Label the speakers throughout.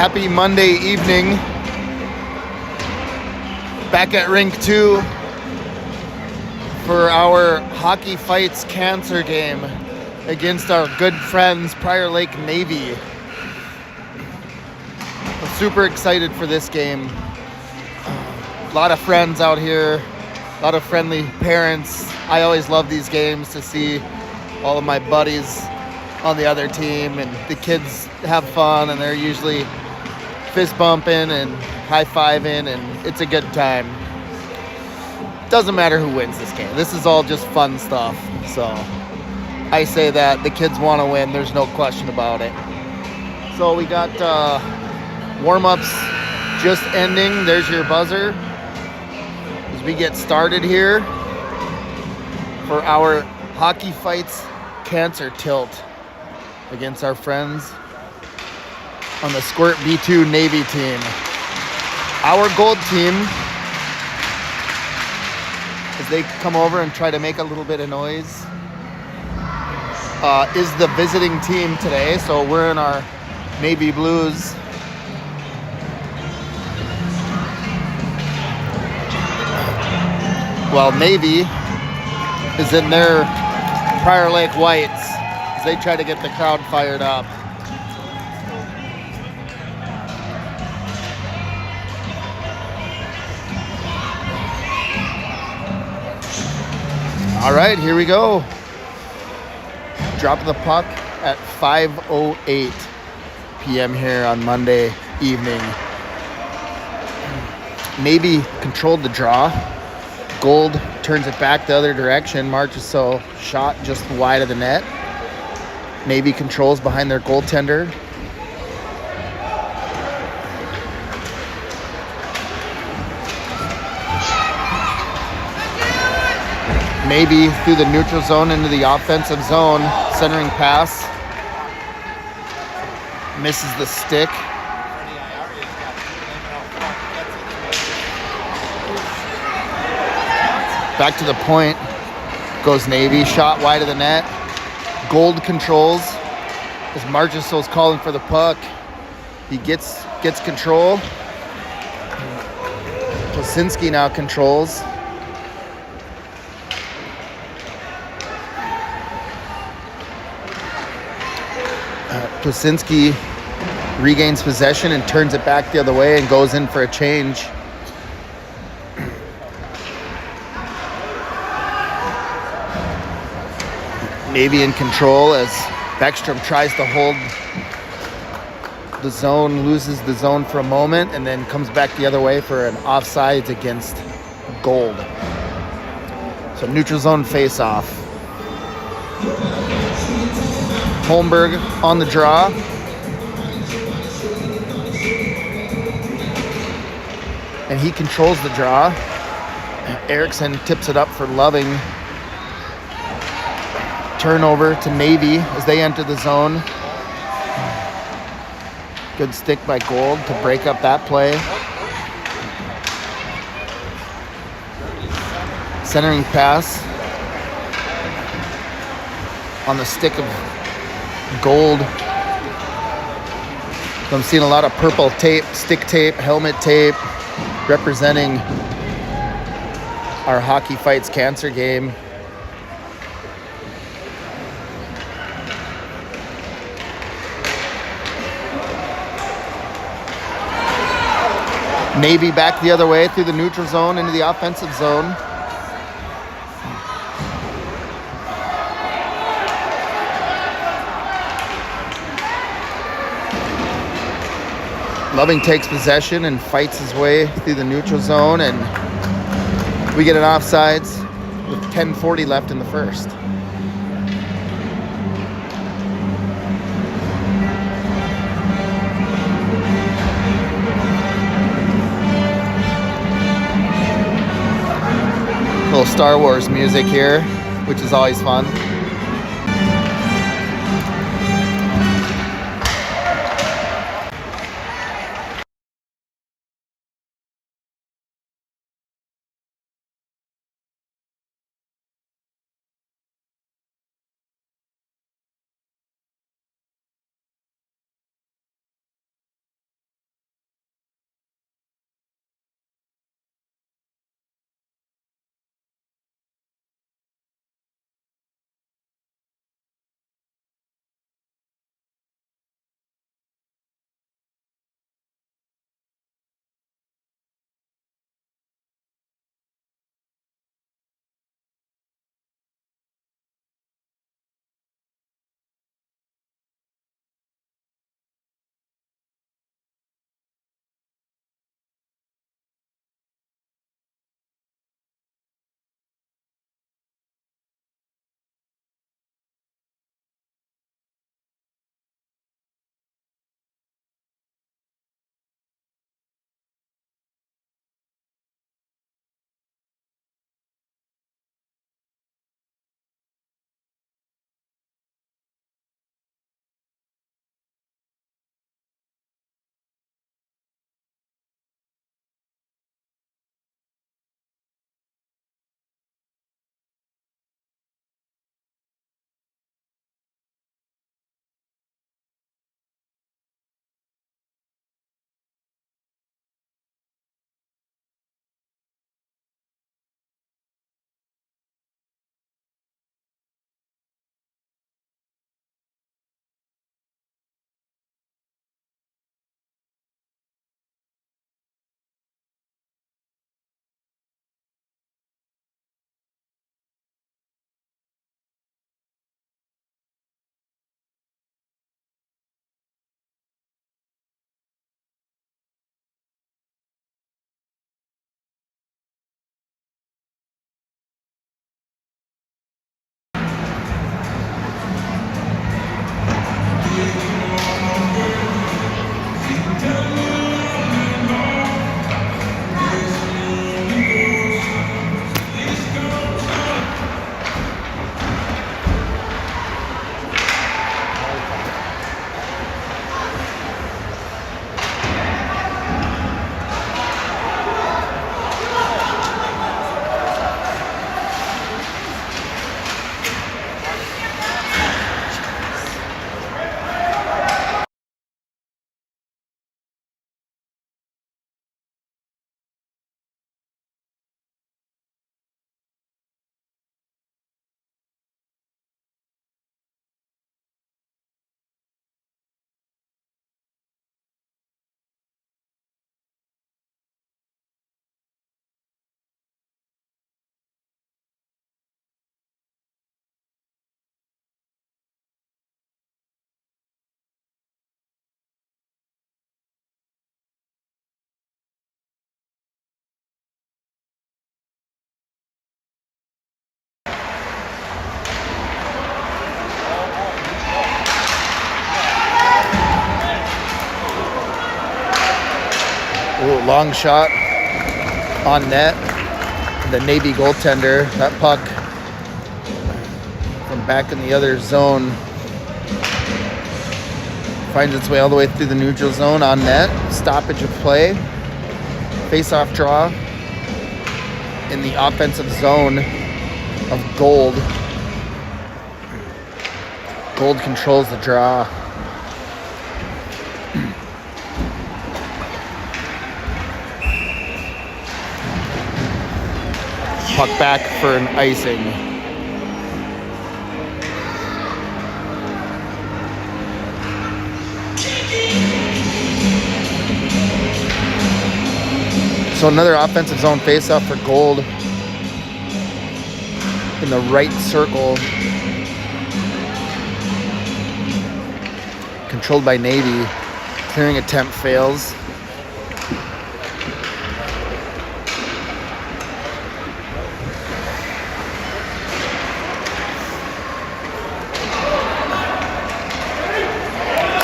Speaker 1: Happy Monday evening. Back at Rink 2 for our Hockey Fights Cancer game against our good friends Prior Lake Navy. I'm super excited for this game. A lot of friends out here, a lot of friendly parents. I always love these games to see all of my buddies on the other team, and the kids have fun, and they're usually fist bumping and high-fiving, and it's a good time. Doesn't matter who wins this game. This is all just fun stuff. So I say that the kids want to win. There's no question about it. So we got warm-ups just ending. There's your buzzer as we get started here for our Hockey Fights Cancer tilt against our friends on the Squirt B2 Navy team. Our gold team, as they come over and try to make a little bit of noise, is the visiting team today. So we're in our navy blues. While Navy is in their Prior Lake whites as they try to get the crowd fired up. All right, here we go. Drop of the puck at 5:08 p.m. here on Monday evening. Navy controlled the draw. Gold turns it back the other direction. Marchessault shot just wide of the net. Navy controls behind their goaltender. Navy through the neutral zone into the offensive zone. Centering pass. Misses the stick. Back to the point goes Navy. Shot wide of the net. Gold controls as Marchessault's calling for the puck. He gets control. Kosinski now controls. Kosinski regains possession and turns it back the other way and goes in for a change. Navy in control as Beckstrom tries to hold the zone, loses the zone for a moment, and then comes back the other way for an offsides against Gold. So neutral zone face-off. Holmberg on the draw. And he controls the draw. Erickson tips it up for Loving. Turnover to Navy as they enter the zone. Good stick by Gold to break up that play. Centering pass on the stick of Gold. So I'm seeing a lot of purple tape, stick tape, helmet tape, representing our Hockey Fights Cancer game. Navy back the other way through the neutral zone into the offensive zone. Loving takes possession and fights his way through the neutral zone, and we get an offsides with 10:40 left in the first. Little Star Wars music here, which is always fun. Ooh, long shot on net. The Navy goaltender, that puck from back in the other zone finds its way all the way through the neutral zone on net. Stoppage of play. Face-off draw in the offensive zone of Gold. Gold controls the draw. Puck back for an icing. So another offensive zone face-off for Gold in the right circle. Controlled by Navy. Clearing attempt fails.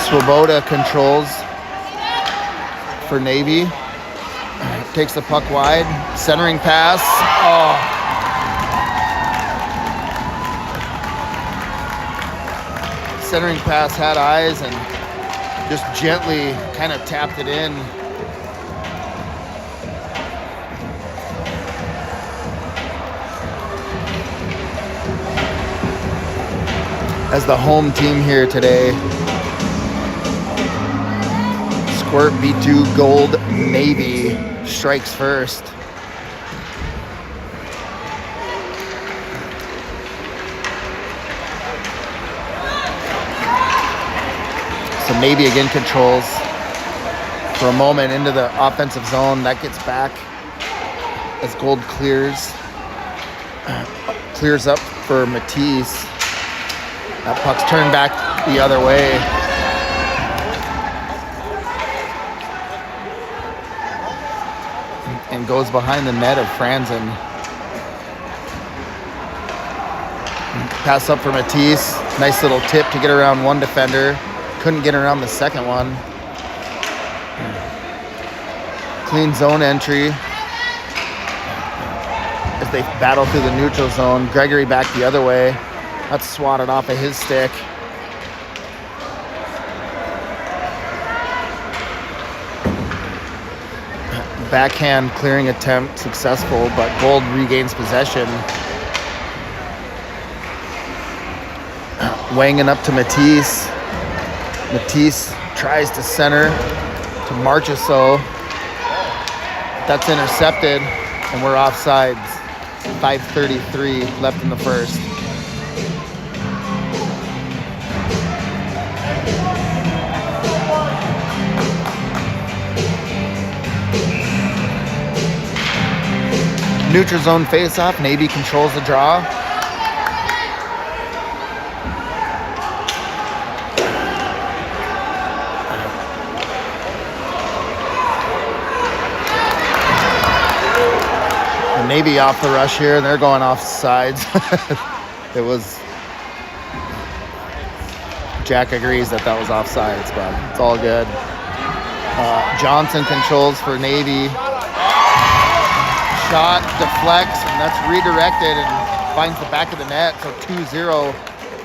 Speaker 1: Swoboda controls for Navy. Takes the puck wide. Centering pass. Oh. Centering pass had eyes and just gently kind of tapped it in. As the home team here today, Squirt B2 Gold Navy strikes first. So Navy again controls for a moment into the offensive zone. That gets back as Gold clears up for Matisse. That puck's turned back the other way. And goes behind the net of Franzen. Pass up for Matisse. Nice little tip to get around one defender. Couldn't get around the second one. Clean zone entry as they battle through the neutral zone. Gregory back the other way. That's swatted off of his stick. Backhand clearing attempt successful, but Gold regains possession. Wanging up to Matisse. Matisse tries to center to Marchessault. That's intercepted, and we're offsides. 5:33 left in the first. Neutral zone face-off. Navy controls the draw. The Navy off the rush here, and they're going off sides. It was... Jack agrees that was offsides, but it's all good. Johnson controls for Navy. Shot deflects, and that's redirected and finds the back of the net. So 2-0,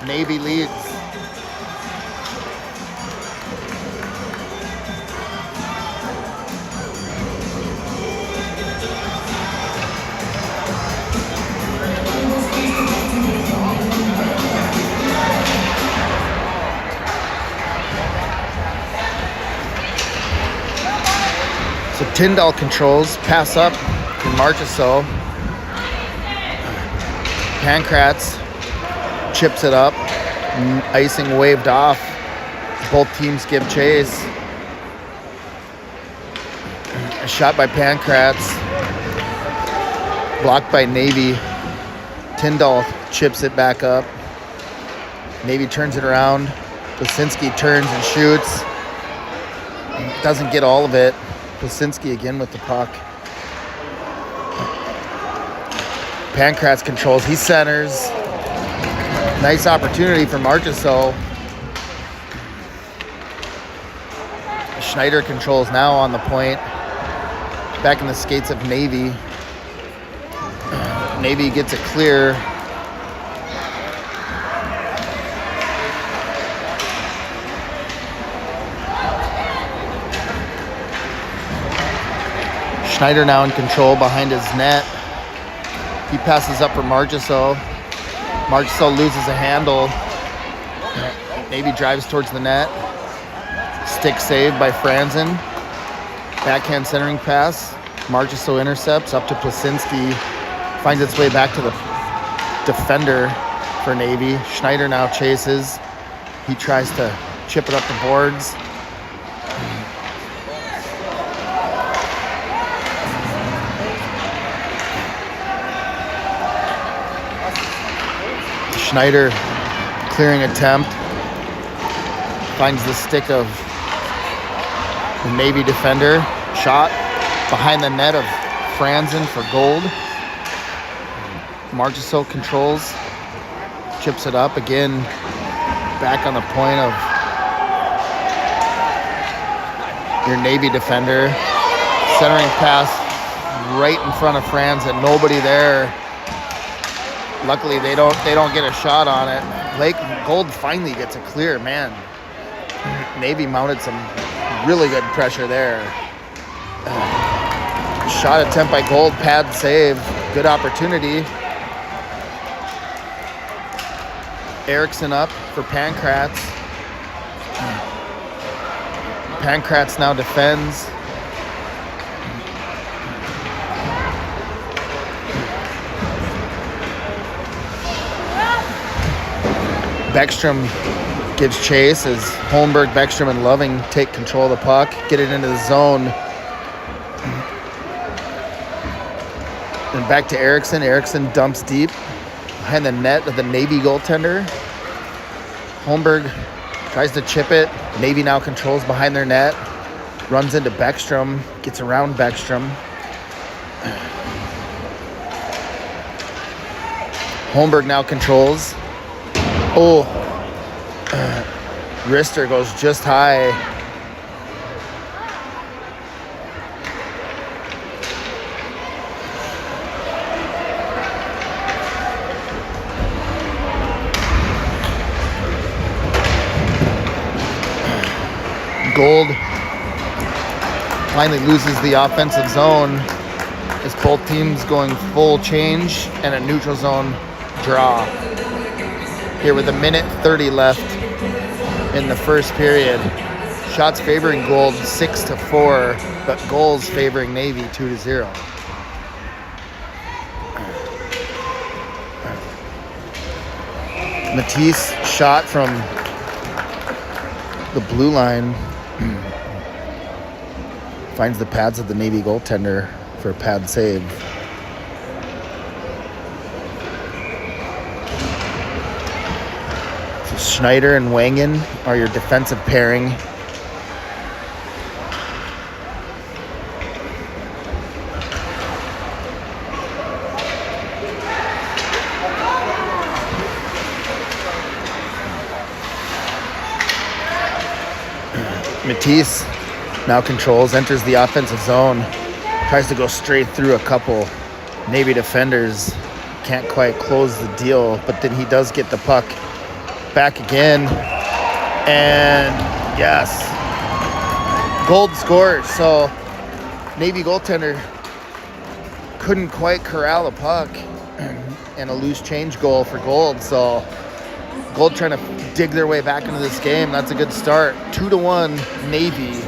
Speaker 1: Navy leads. So Tyndall controls, pass up. Marchessault. Pankratz chips it up. Icing waved off. Both teams give chase. A shot by Pankratz. Blocked by Navy. Tyndall chips it back up. Navy turns it around. Plasinski turns and shoots. Doesn't get all of it. Plasinski again with the puck. Pankratz controls. He centers. Nice opportunity for Marchessault. Schneider controls now on the point. back in the skates of Navy. Navy gets it clear. Schneider now in control behind his net. He passes up for Marchessault. Marchessault loses a handle. Navy drives towards the net. Stick saved by Franzen. Backhand centering pass. Marchessault intercepts up to Plasinski. Finds its way back to the defender for Navy. Schneider now chases. He tries to chip it up the boards. Schneider clearing attempt. Finds the stick of the Navy defender. Shot behind the net of Franzen for gold. Marchessault controls. Chips it up again. Back on the point of your Navy defender. Centering pass right in front of Franzen. Nobody there. Luckily, they don't get a shot on it. Gold finally gets a clear. Man, Navy mounted some really good pressure there. Shot attempt by Gold, pad save, good opportunity. Eriksson up for Pankratz. Pankratz now defends. Bäckström gives chase as Holmberg, Bäckström, and Loving take control of the puck, get it into the zone. And back to Eriksson. Eriksson dumps deep behind the net of the Navy goaltender. Holmberg tries to chip it. Navy now controls behind their net. Runs into Bäckström, gets around Bäckström. Holmberg now controls. Oh, wrister goes just high. Gold finally loses the offensive zone as both teams going full change and a neutral zone draw. Here with 1:30 left in the first period. Shots favoring Gold 6-4, but goals favoring Navy 2-0. Matisse shot from the blue line. Finds the pads of the Navy goaltender for a pad save. So Schneider and Wangen are your defensive pairing. Matisse now controls, enters the offensive zone, tries to go straight through a couple Navy defenders. Can't quite close the deal, but then he does get the puck back again. And yes, Gold scores. So Navy goaltender couldn't quite corral the puck, and a loose change goal for Gold. So Gold trying to dig their way back into this game. That's a good start. 2-1 Navy.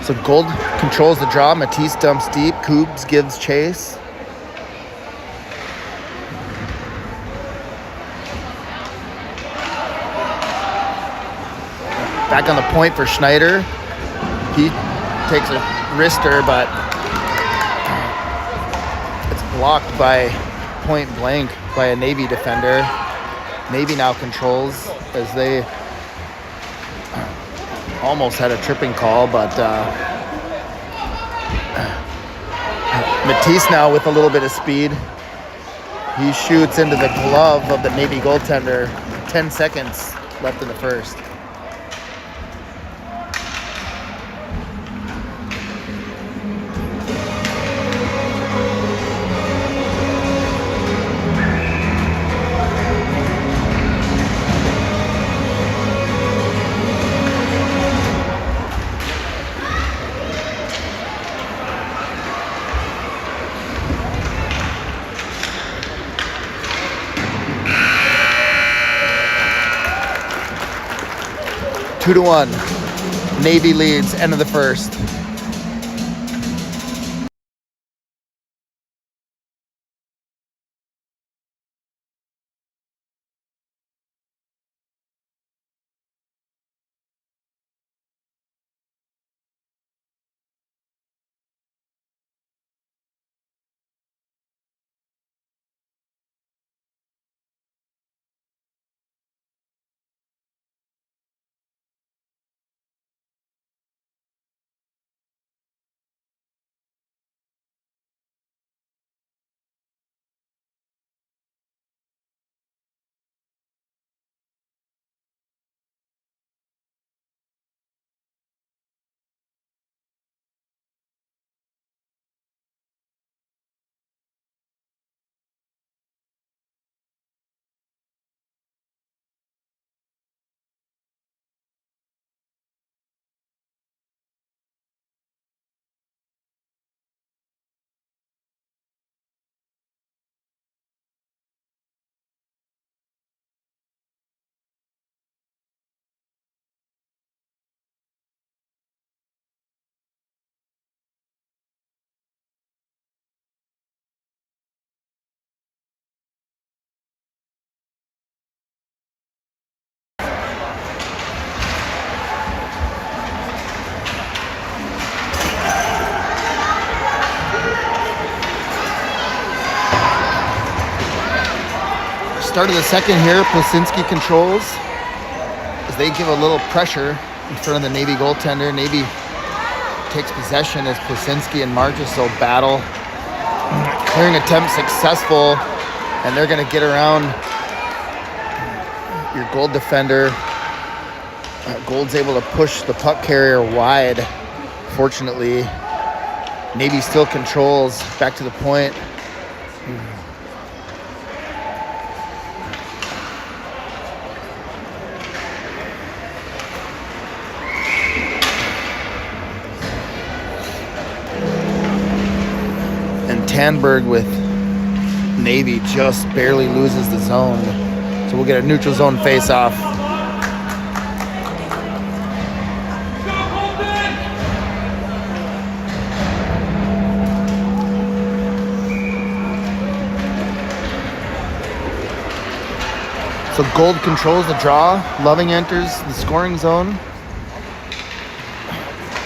Speaker 1: So Gold controls the draw. Matisse dumps deep. Koobs gives chase. Back on the point for Schneider. He takes a wrister, but it's blocked by point blank by a Navy defender. Navy now controls as they almost had a tripping call, but Matisse now with a little bit of speed. He shoots into the glove of the Navy goaltender. 10 seconds left in the first. Two to one. Navy leads, end of the first. Start of the second here, Plasinski controls as they give a little pressure in front of the Navy goaltender. Navy takes possession as Plasinski and Marchessault battle. Clearing attempt successful, and they're going to get around your goal defender. Gold's able to push the puck carrier wide. Fortunately, Navy still controls. Back to the point. Tanberg with Navy just barely loses the zone. So we'll get a neutral zone face-off. So Gold controls the draw. Loving enters the scoring zone.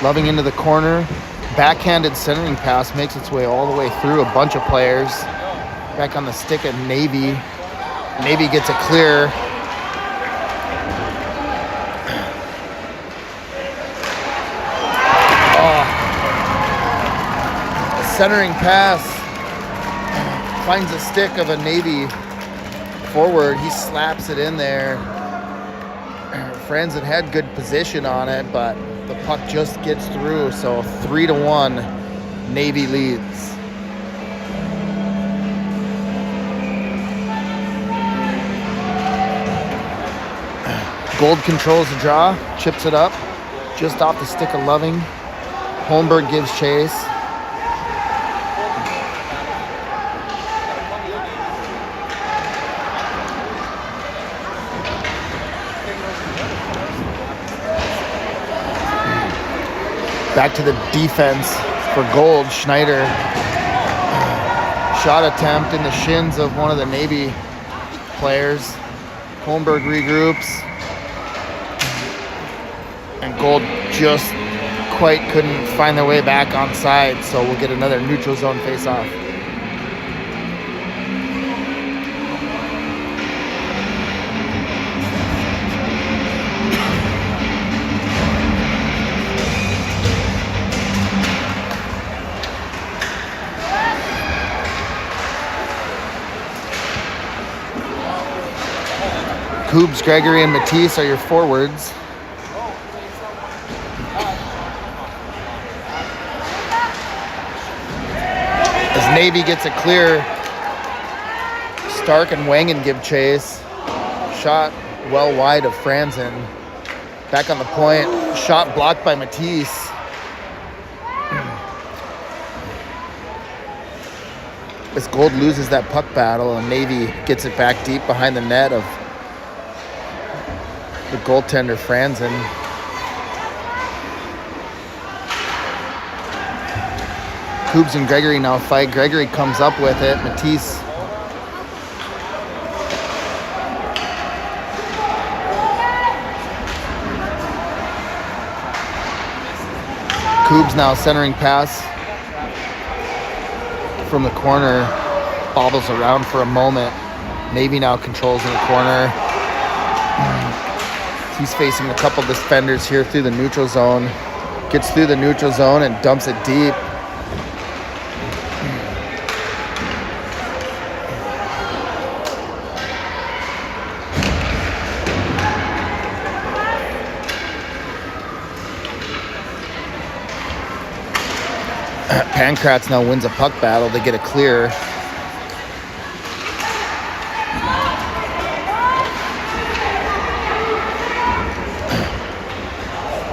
Speaker 1: Loving into the corner. Backhanded centering pass makes its way all the way through a bunch of players. Back on the stick at Navy. Navy gets a clear. A centering pass finds a stick of a Navy forward. He slaps it in there. Franzen had good position on it, but the puck just gets through. So 3-1, Navy leads. Gold controls the draw, chips it up, just off the stick of Loving. Holmberg gives chase. Back to the defense for Gold. Schneider. Shot attempt in the shins of one of the Navy players. Holmberg regroups. And Gold just quite couldn't find their way back on side, so we'll get another neutral zone face-off. Coobs, Gregory, and Matisse are your forwards. As Navy gets it clear, Stark and Wangan give chase. Shot well wide of Franzen. Back on the point. Shot blocked by Matisse. As Gold loses that puck battle and Navy gets it back deep behind the net of the goaltender Franzen. Coobs and Gregory now fight. Gregory comes up with it. Matisse Coobs now centering pass from the corner, bobbles around for a moment. Navy now controls in the corner. He's facing a couple defenders here through the neutral zone. Gets through the neutral zone and dumps it deep. Pankratz now wins a puck battle to get a clear.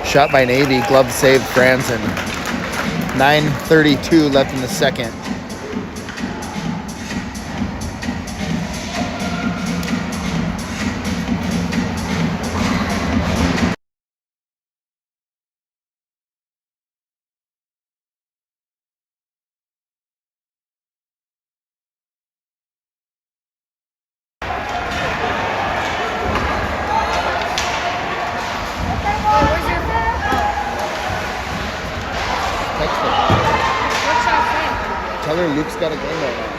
Speaker 1: Shot by Navy, glove save Franzen. 9:32 left in the second. Tell her Luke's got a game right now.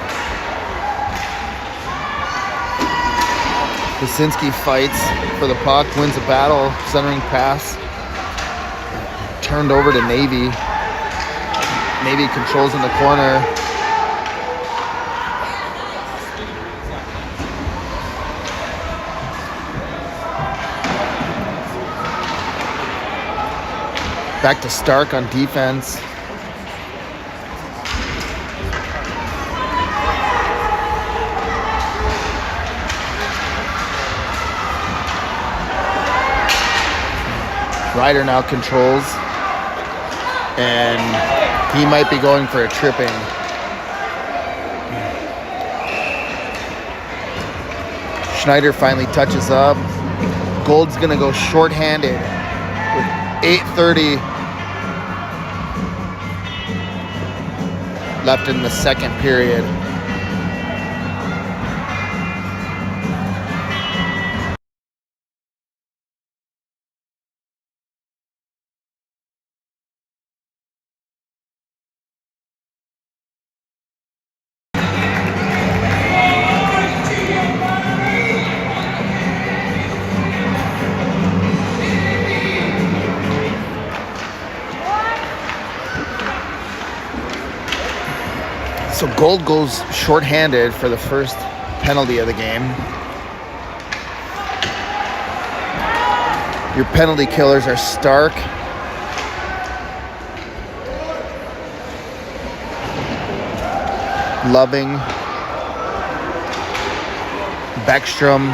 Speaker 1: Basinski fights for the puck, wins a battle, centering pass. Turned over to Navy. Navy controls in the corner. Back to Stark on defense. Ryder now controls, and he might be going for a tripping. Schneider finally touches up. Gold's gonna go shorthanded with 8:30 left in the second period. So Gold goes shorthanded for the first penalty of the game. Your penalty killers are Stark, Loving, Beckstrom,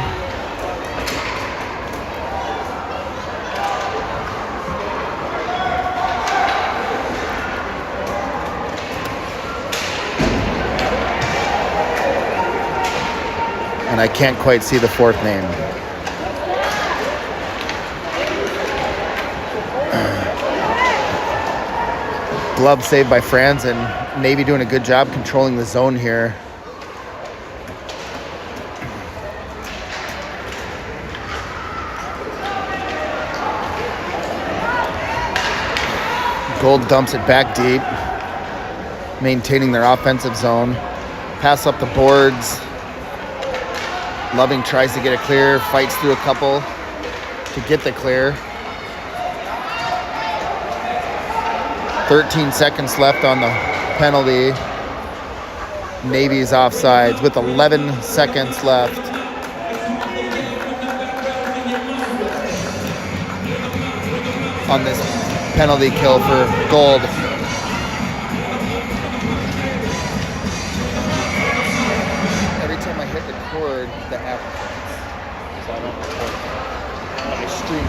Speaker 1: and I can't quite see the fourth name. Glove saved by Franzen. Navy doing a good job controlling the zone here. Gold dumps it back deep, maintaining their offensive zone. Pass up the boards. Loving tries to get it clear, fights through a couple to get the clear. 13 seconds left on the penalty. Navy's offsides with 11 seconds left. on this penalty kill for Gold. Every time I hit record, the app records. So I don't record it. I stream.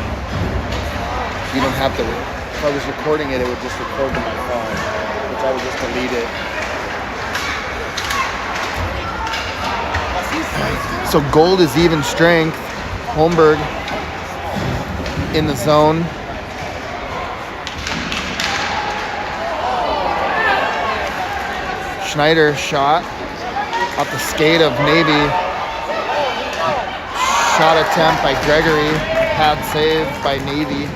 Speaker 1: You don't have to. If I was recording it, it would just record to my phone, which I would just delete it. So Gold is even strength. Holmberg in the zone. Schneider shot off the skate of Navy. Shot attempt by Gregory. Pad save by Navy.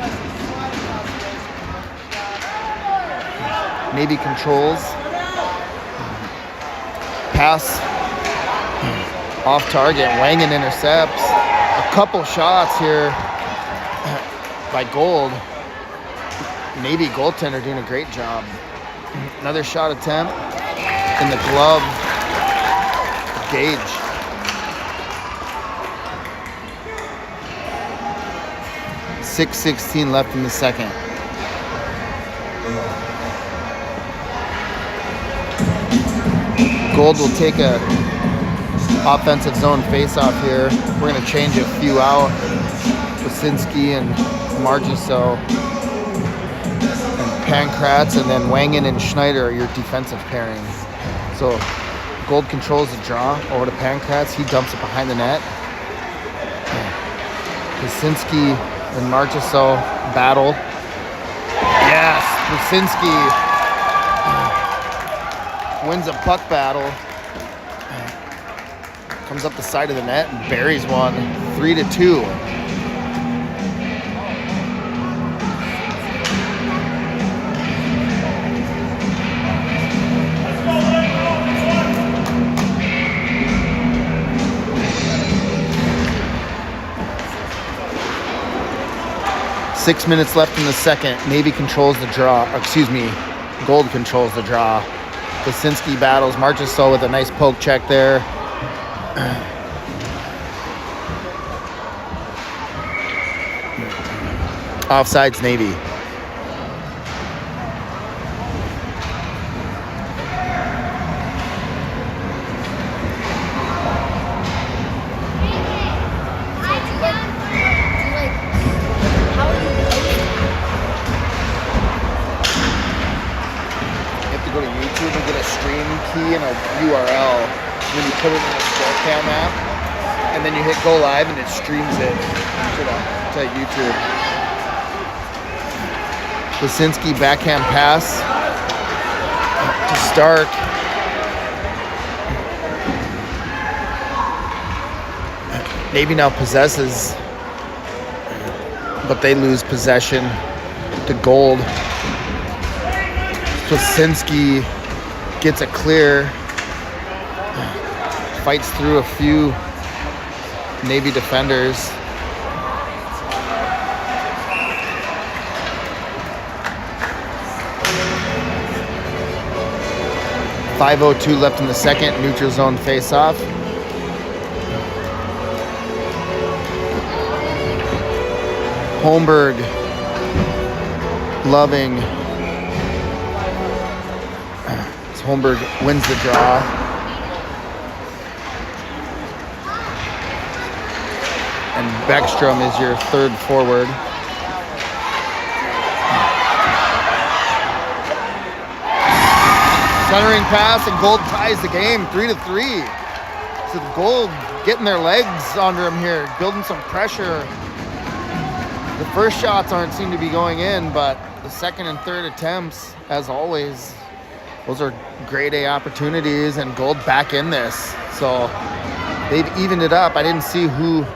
Speaker 1: Navy controls. Pass off target. Wangan intercepts. A couple shots here by Gold. Navy goaltender doing a great job. Another shot attempt in the glove. Gage. .616 left in the second. Gold will take a offensive zone face-off here. We're going to change a few out. Wasinski and Margiso and Pankratz, and then Wangan and Schneider are your defensive pairings. So Gold controls the draw over to Pankratz. He dumps it behind the net. Wasinski and Margiso battle. Yes, Wasinski wins a puck battle. Comes up the side of the net and buries one. 3-2. Six minutes left in the second. Navy controls the draw. Gold controls the draw. Wasinski battles Marchessault with a nice poke check there. Offsides Navy. Go to YouTube and get a stream key and a URL. Then you put it in the Squirt app, and then you hit go live, and it streams it to YouTube. Wasinski backhand pass to Stark. Navy now possesses, but they lose possession to Gold. Wasinski gets it clear, fights through a few Navy defenders. .502 left in the second, neutral zone face-off. Holmberg, Loving. Holmberg wins the draw. And Beckstrom is your third forward. Centering pass, and Gold ties the game 3-3. So the Gold getting their legs under him here, building some pressure. The first shots seem to be going in, but the second and third attempts, as always, those are grade A opportunities, and Gold back in this. So they've evened it up. I didn't see who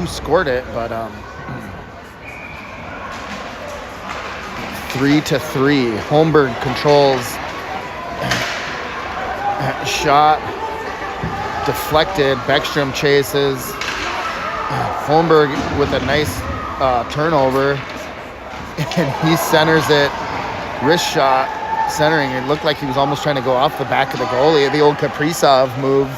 Speaker 1: scored it, but 3-3. Holmberg controls. Shot deflected. Beckstrom chases. Holmberg with a nice turnover, and he centers it. Wrist shot. Centering, it looked like he was almost trying to go off the back of the goalie, the old Kaprizov move.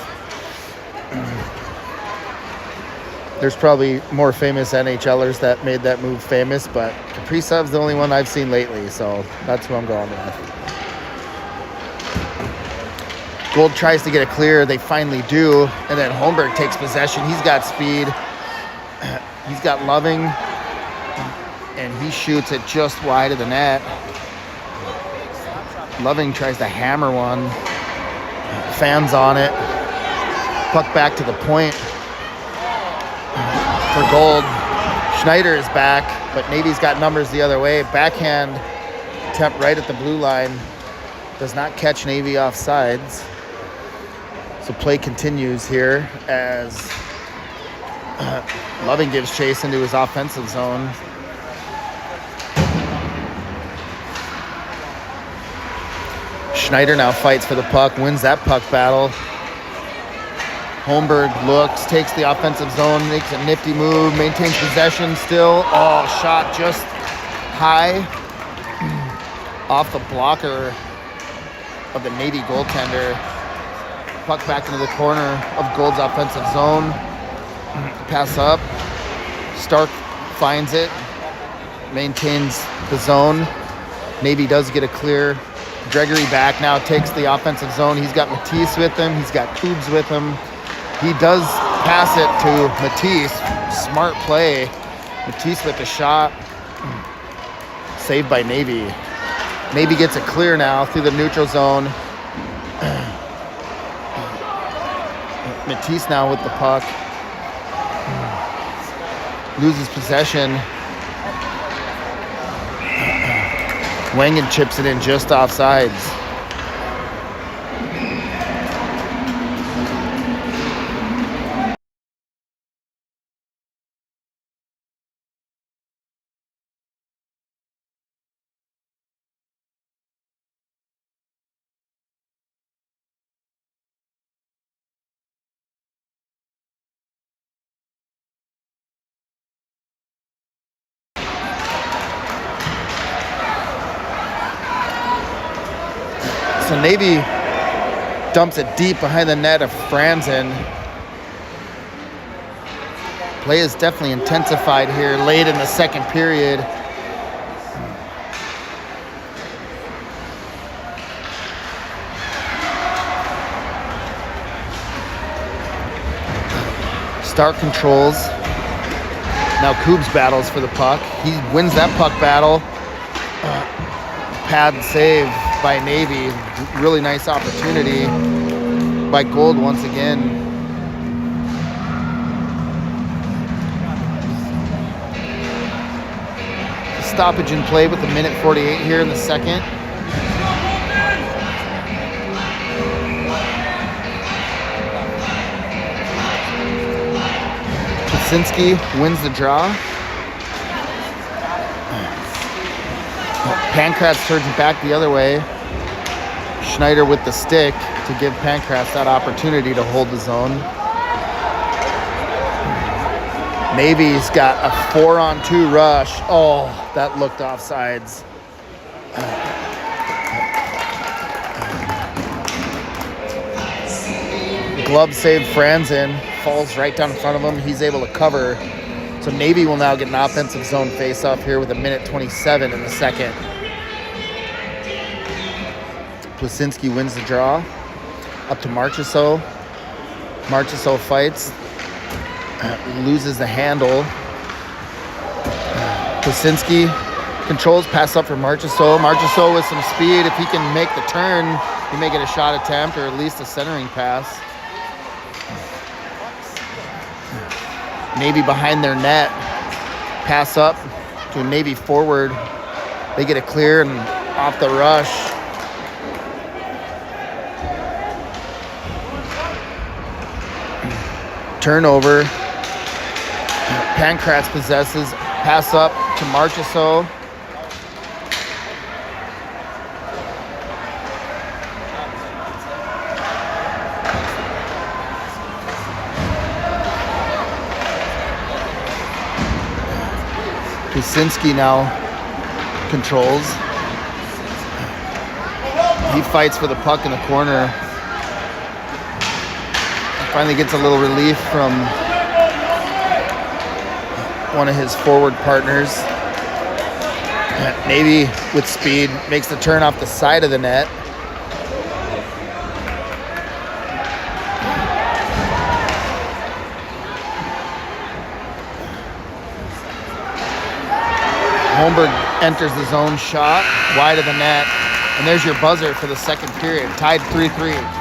Speaker 1: There's probably more famous NHLers that made that move famous, but Presev's the only one I've seen lately, so that's who I'm going with. Gold tries to get a clear. They finally do. And then Holmberg takes possession. He's got speed. He's got Loving. And he shoots it just wide of the net. Loving tries to hammer one. Fans on it. Puck back to the point for Gold. Schneider is back, but Navy's got numbers the other way. Backhand attempt right at the blue line. Does not catch Navy off sides. So play continues here as Loving gives chase into his offensive zone. Schneider now fights for the puck, wins that puck battle. Holmberg looks, takes the offensive zone, makes a nifty move, maintains possession still. Oh, shot just high off the blocker of the Navy goaltender. Puck back into the corner of Gold's offensive zone. Pass up. Stark finds it, maintains the zone. Navy does get a clear. Gregory back now, takes the offensive zone. He's got Matisse with him. He's got Kubes with him. He does pass it to Matisse. Smart play. Matisse with the shot. Saved by Navy. Navy gets a clear now through the neutral zone. Matisse now with the puck. Loses possession. Wangan chips it in just offsides. So Navy dumps it deep behind the net of Franzen. Play is definitely intensified here late in the second period. Stark controls. Now Kubes battles for the puck. He wins that puck battle. Pad save by Navy. Really nice opportunity by Gold once again. Stoppage in play with a minute 48 here in the second. Kucinski wins the draw. Pankratz turns it back the other way. Schneider with the stick to give Pankratz that opportunity to hold the zone. Navy's got a 4-on-2 rush. Oh, that looked offsides. Glove save Franzen. Falls right down in front of him. He's able to cover. So Navy will now get an offensive zone face-off here with a minute 27 in the second. Plasinski wins the draw. Up to Marchessault. Marchessault fights. Loses the handle. Plasinski controls, pass up for Marchessault. Marchessault with some speed. If he can make the turn, he may get a shot attempt or at least a centering pass. Navy behind their net. Pass up to a Navy forward. They get a clear and off the rush. Turnover. Pankratz possesses. Pass up to Marchessault. Kucinski now controls. He fights for the puck in the corner. Finally gets a little relief from one of his forward partners. Navy with speed makes the turn off the side of the net. Holmberg enters the zone shot wide of the net. And there's your buzzer for the second period. Tied 3-3.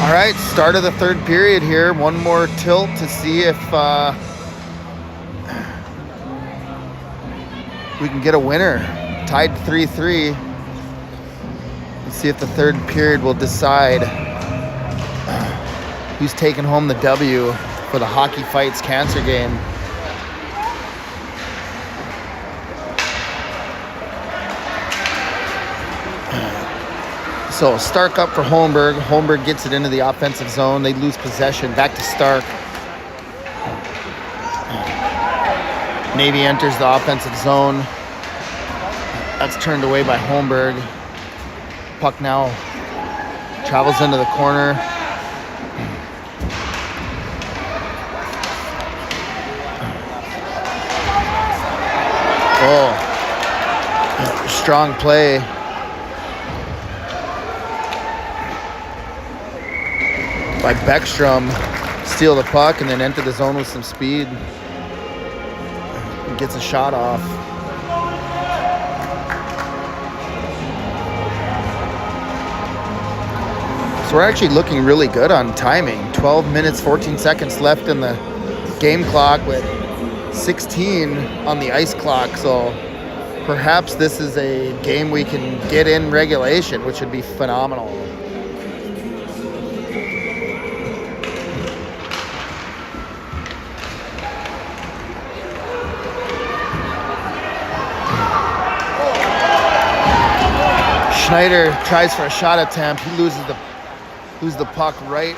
Speaker 1: All right, start of the third period here. One more tilt to see if we can get a winner. Tied 3-3. Let's see if the third period will decide who's taking home the W for the Hockey Fights Cancer game. So Stark up for Holmberg. Holmberg gets it into the offensive zone. They lose possession. Back to Stark. Navy enters the offensive zone. That's turned away by Holmberg. Puck now travels into the corner. Oh, strong play. By Beckstrom, steal the puck and then enter the zone with some speed. Gets a shot off. So we're actually looking really good on timing. 12 minutes, 14 seconds left in the game clock with 16 on the ice clock. So perhaps this is a game we can get in regulation, which would be phenomenal. Schneider tries for a shot attempt. He loses the puck right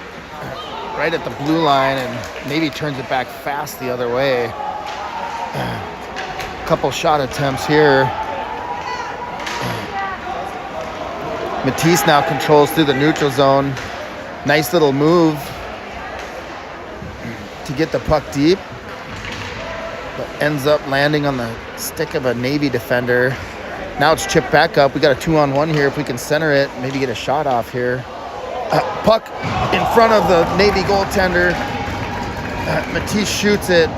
Speaker 1: at the blue line and maybe turns it back fast the other way. Couple shot attempts here. Matisse now controls through the neutral zone. Nice little move to get the puck deep, but ends up landing on the stick of a Navy defender. Now it's chipped back up. We got a 2-on-1 here. If we can center it, maybe get a shot off here. Puck in front of the Navy goaltender. Matisse shoots it.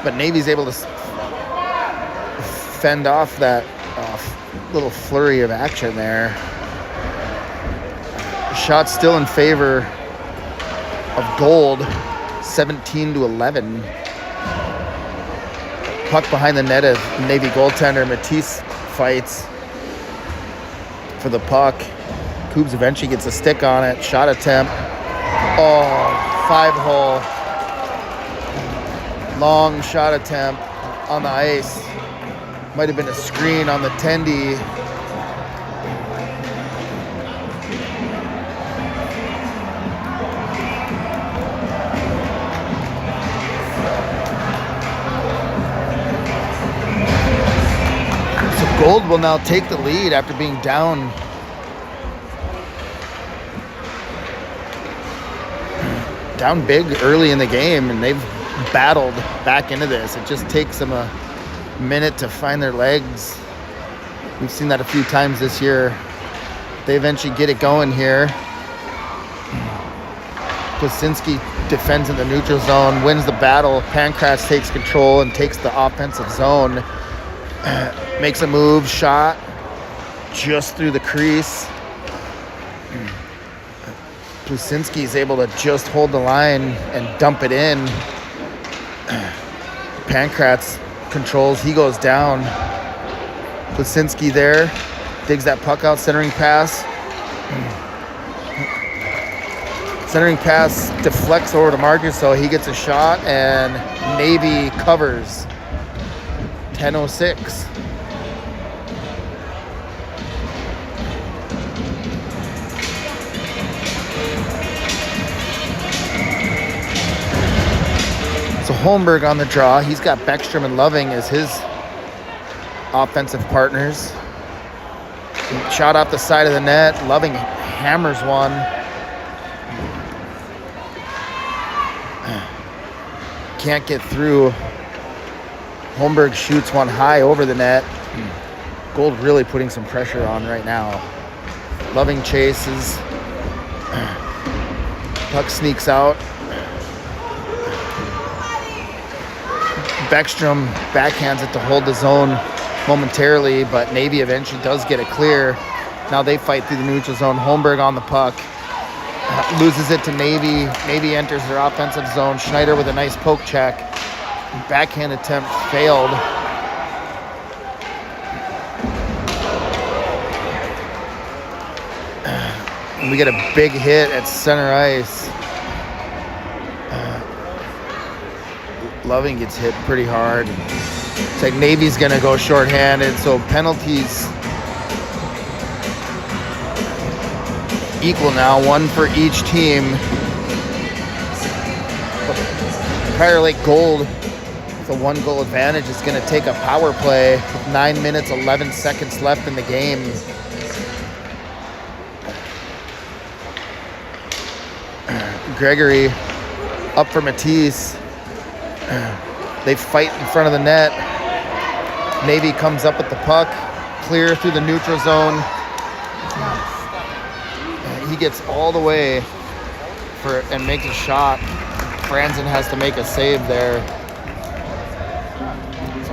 Speaker 1: But Navy's able to fend off that little flurry of action there. Shot still in favor of Gold, 17-11. Puck behind the net of Navy goaltender. Matisse fights for the puck. Coobs eventually gets a stick on it. Shot attempt. Oh, 5-hole. Long shot attempt on the ice. Might have been a screen on the tendy. Gold will now take the lead after being down down big early in the game, and they've battled back into this. It just takes them a minute to find their legs. We've seen that a few times this year. They eventually get it going here. Plasinski defends in the neutral zone, wins the battle. Pankratz takes control and takes the offensive zone. Makes a move, shot just through the crease. Plasinski is able to just hold the line and dump it in. Pankratz controls, he goes down. Plasinski there, digs that puck out, centering pass. Centering pass deflects over to Marcus, so he gets a shot, and Navy covers. 10:06. So Holmberg on the draw. He's got Beckstrom and Loving as his offensive partners. Shot off the side of the net. Loving hammers one. Can't get through. Holmberg shoots one high over the net. Gold really putting some pressure on right now. Loving chases. Puck sneaks out. Beckstrom backhands it to hold the zone momentarily, but Navy eventually does get it clear. Now they fight through the neutral zone. Holmberg on the puck. Loses it to Navy. Navy enters their offensive zone. Schneider with a nice poke check. Backhand attempt failed. We get a big hit at center ice. Loving gets hit pretty hard. It's like Navy's going to go shorthanded, so penalties equal now, one for each team. Prior Lake Gold, with a 1-goal advantage, is going to take a power play with 9 minutes, 11 seconds left in the game. Gregory up for Matisse. They fight in front of the net. Navy comes up with the puck, clear through the neutral zone. He gets all the way and makes a shot. Franzen has to make a save there.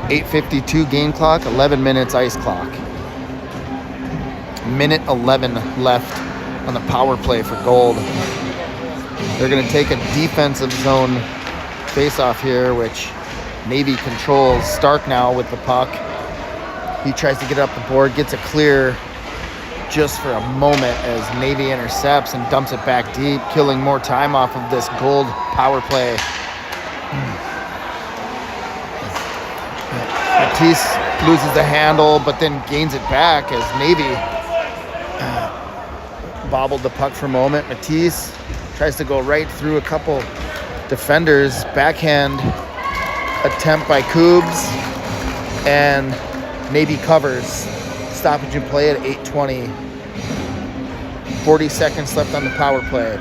Speaker 1: 8:52 game clock, 11 minutes ice clock. Minute 11 left on the power play for Gold. They're going to take a defensive zone face-off here, which Navy controls. Stark now with the puck. He tries to get up the board, gets it clear just for a moment as Navy intercepts and dumps it back deep, killing more time off of this Gold power play. Matisse loses the handle, but then gains it back as Navy bobbled the puck for a moment. Matisse tries to go right through a couple defenders. Backhand attempt by Koobs, and Navy covers. Stoppage and play at 8:20. 40 seconds left on the power play.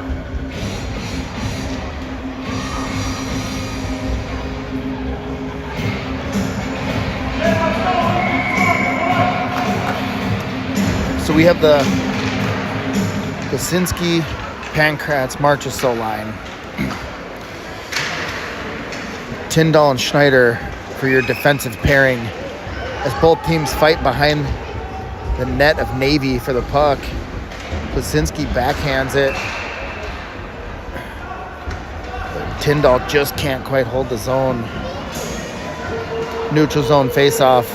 Speaker 1: So we have the Plasinski, Pankratz, Marchessault line. Tyndall and Schneider for your defensive pairing as both teams fight behind the net of Navy for the puck. Plasinski backhands it. Tyndall just can't quite hold the zone. Neutral zone face-off.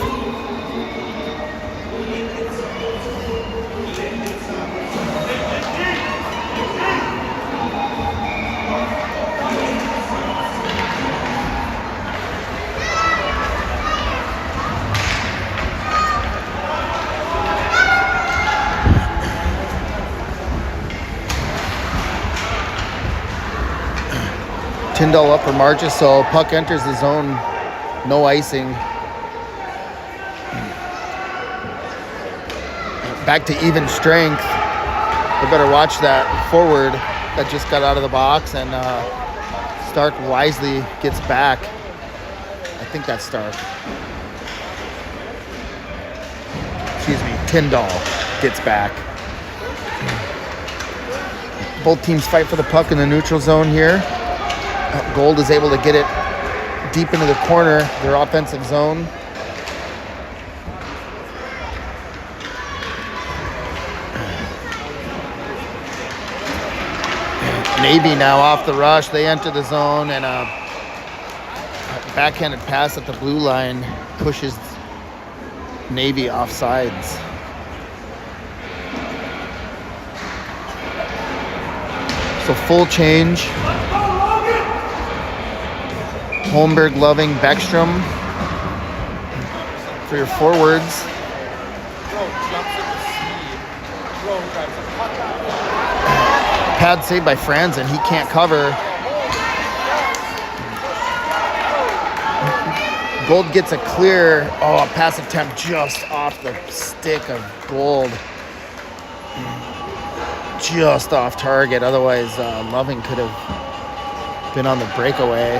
Speaker 1: Tyndall up for Marchessault. Puck enters the zone. No icing. Back to even strength. They better watch that forward. that just got out of the box, and Stark wisely gets back. I think that's Stark. Excuse me, Tyndall gets back. Both teams fight for the puck in the neutral zone here. Gold is able to get it deep into the corner, their offensive zone. Navy now off the rush. They enter the zone, and a backhanded pass at the blue line pushes Navy off sides. So full change. Holmberg, Loving, Beckstrom for your forwards. Pad saved by Franzen. He can't cover. Gold gets a clear. Oh, a pass attempt just off the stick of Gold. Just off target. Otherwise, Loving could have been on the breakaway.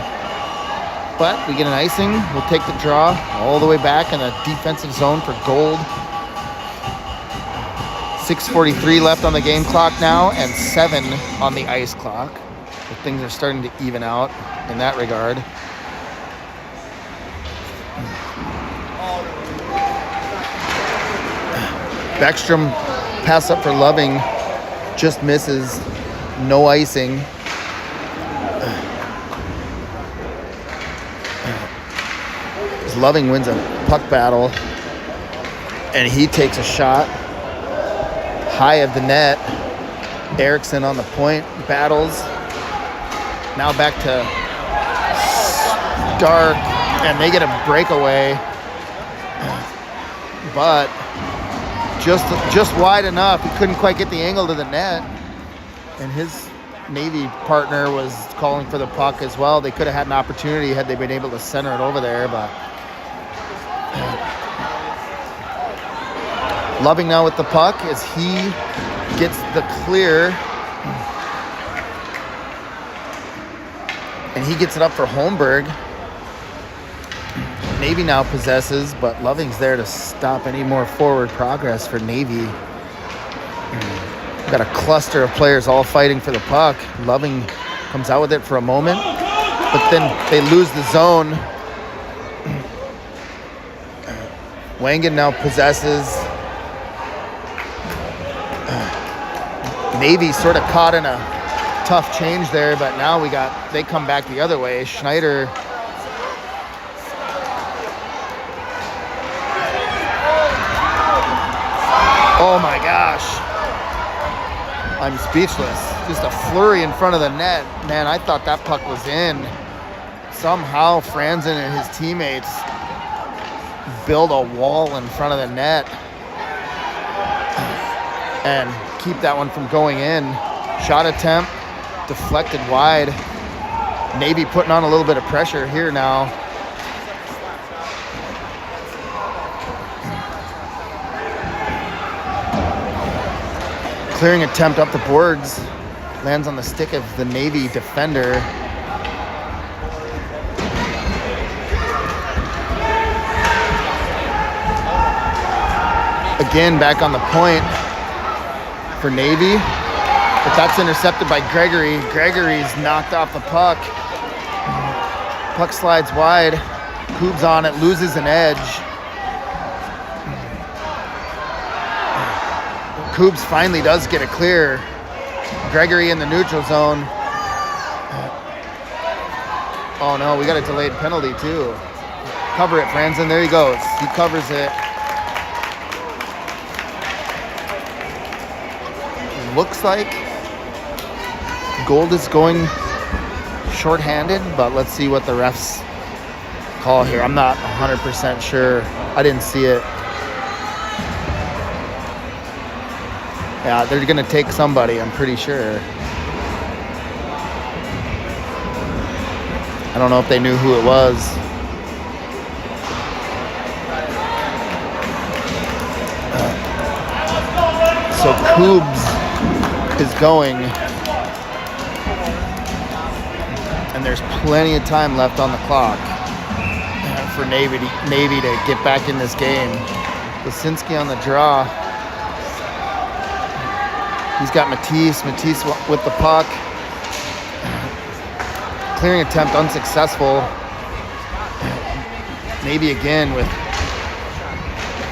Speaker 1: But we get an icing. We'll take the draw all the way back in a defensive zone for Gold. 6:43 left on the game clock now, and 7 on the ice clock. But things are starting to even out in that regard. Beckstrom pass up for Loving, just misses, no icing. Loving wins a puck battle, and he takes a shot high of the net. Erickson on the point, battles. Now back to Stark, and they get a breakaway, but just wide enough. He couldn't quite get the angle to the net, and his Navy partner was calling for the puck as well. They could have had an opportunity had they been able to center it over there, but Loving now with the puck as he gets the clear, and he gets it up for Holmberg. Navy now possesses, but Loving's there to stop any more forward progress for Navy. We've got a cluster of players all fighting for the puck. Loving comes out with it for a moment, but then they lose the zone. Wangan now possesses. Navy sort of caught in a tough change there, but now they come back the other way. Schneider oh my gosh, I'm speechless. Just a flurry in front of the net. Man, I thought that puck was in. Somehow Franzen and his teammates build a wall in front of the net and keep that one from going in. Shot attempt deflected wide. Navy putting on a little bit of pressure here now. Clearing attempt up the boards, lands on the stick of the Navy defender. Again, back on the point for Navy, but that's intercepted by Gregory. Gregory's knocked off the puck. Puck slides wide. Koob's on it, loses an edge. Koobs finally does get a clear. Gregory in the neutral zone. Oh no, we got a delayed penalty too. Cover it, Franzen. There he goes. He covers it. Looks like Gold is going shorthanded, but let's see what the refs call here. I'm not 100% sure. I didn't see it. Yeah, they're going to take somebody, I'm pretty sure. I don't know if they knew who it was. So Koobs is going. And there's plenty of time left on the clock for Navy to get back in this game. Plasinski on the draw. He's got Matisse with the puck. Clearing attempt unsuccessful. Navy again with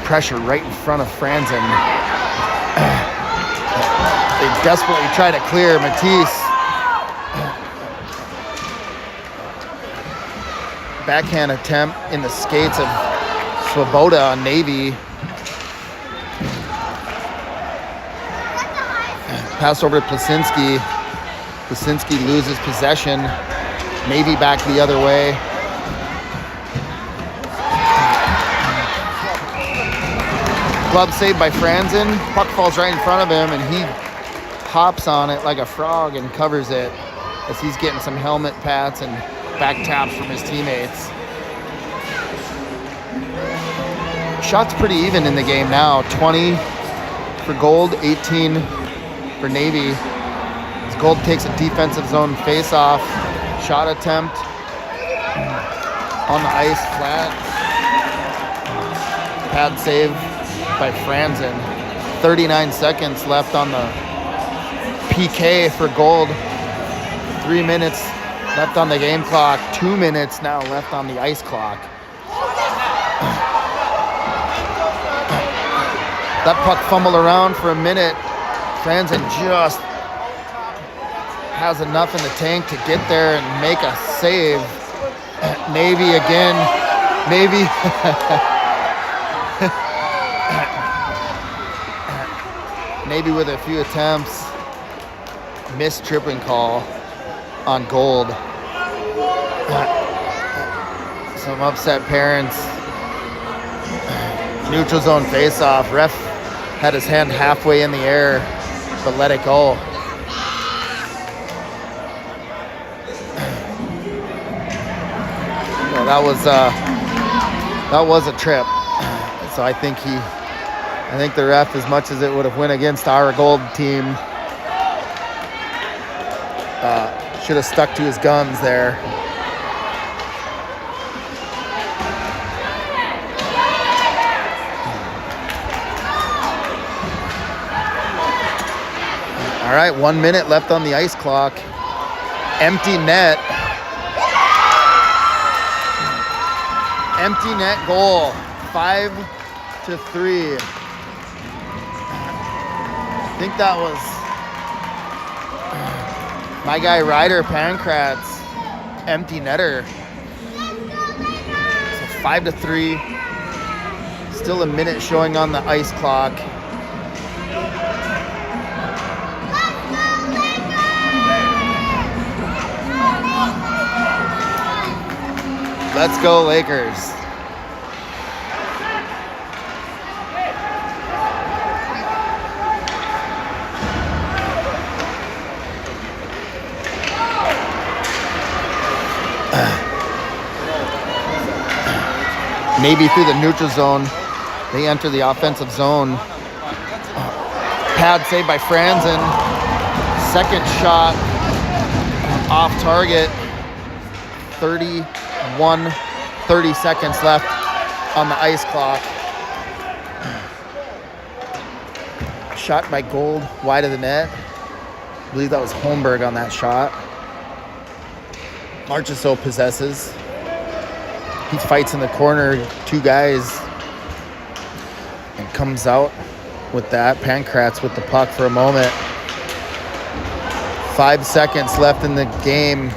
Speaker 1: pressure right in front of Franzen. They desperately try to clear Matisse. Backhand attempt in the skates of Svoboda on Navy. Pass over to Plasinski. Plasinski loses possession. Navy back the other way. Glove saved by Franzen. Puck falls right in front of him, and he hops on it like a frog and covers it as he's getting some helmet pats and back taps from his teammates. Shots pretty even in the game now. 20 for Gold, 18 for Navy. As Gold takes a defensive zone face-off. Shot attempt on the ice flat. Pad save by Franzen. 39 seconds left on the PK for Gold. 3 minutes left on the game clock. 2 minutes now left on the ice clock. That puck fumbled around for a minute. Franzen just has enough in the tank to get there and make a save. Navy again. Navy. Navy with a few attempts. Missed tripping call on Gold. Some upset parents. Neutral zone face-off. Ref had his hand halfway in the air, but let it go. Well, that was a trip. So I think the ref, as much as it would have went against our Gold team, should have stuck to his guns there. All right, 1 minute left on the ice clock. Empty net. Empty net goal. 5-3. I think that was my guy Ryder Pankrat's empty netter. So 5-3. Still a minute showing on the ice clock. Let's go, Lakers. Navy through the neutral zone. They enter the offensive zone. Pad saved by Franzen. Second shot off target. 30 seconds left on the ice clock. Shot by Gold wide of the net. I believe that was Holmberg on that shot. Marchessault possesses. He fights in the corner, two guys, and comes out with that. Pankrat's with the puck for a moment. 5 seconds left in the game.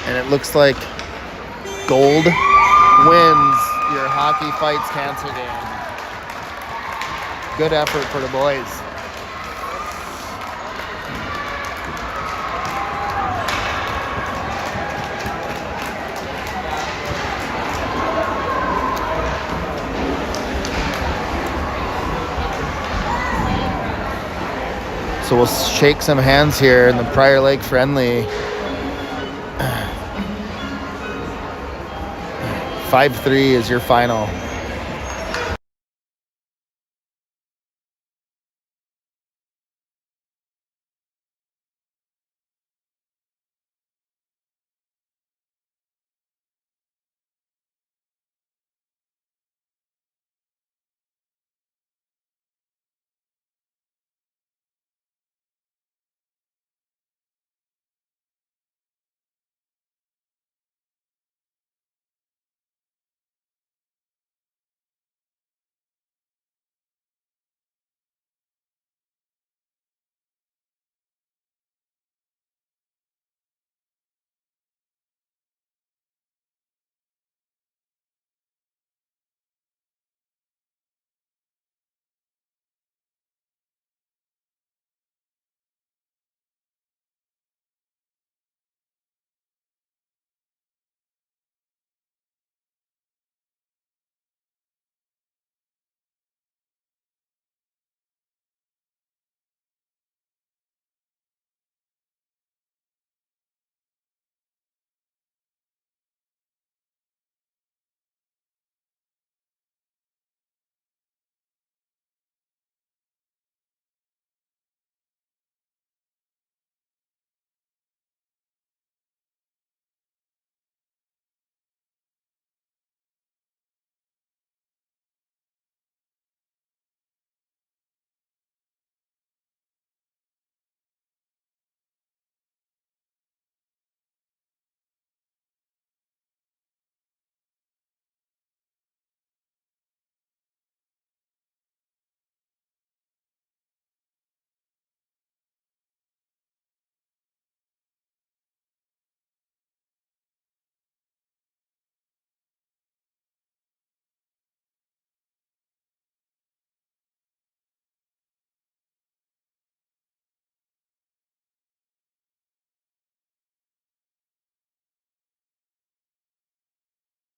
Speaker 1: And it looks like Gold wins your Hockey Fights Cancer game. Good effort for the boys. So we'll shake some hands here in the Prior Lake friendly. 5-3 is your final.